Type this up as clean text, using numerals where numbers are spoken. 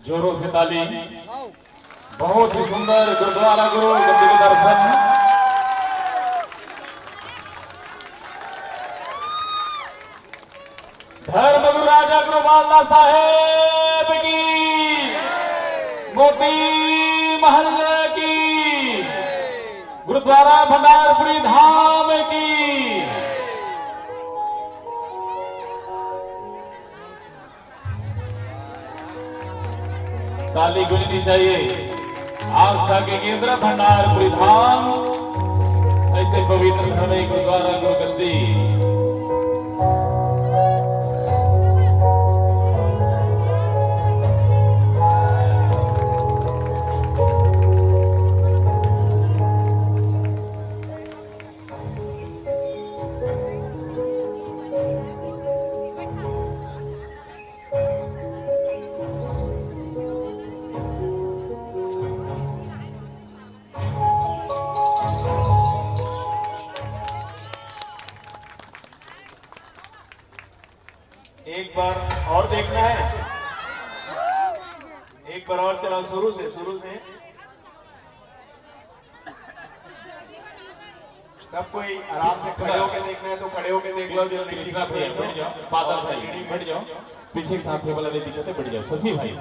जोरों से ताली। बहुत ही सुंदर गुरुद्वारा गुरु गद्दी के दर्शन। धर्म गुरु राजा गुरु बाला साहेब की, मोती महल की, गुरुद्वारा भंडारपुरी धाम की। ताली गुंजनी चाहिए। आस्था के केंद्र भंडारपुरी धाम, ऐसे पवित्र धर्म गुरुद्वारा गुरु गद्दी। एक बार और देखना है, एक बार और चलो शुरू से सब कोई आराम से खड़े होकर देखना है तो खड़े होकर देख लो। जो बैठ जाओ, बादल भाई बैठ जाओ, पीछे के साथ वाला नहीं दिखते, बैठ जाओ। शशि भाई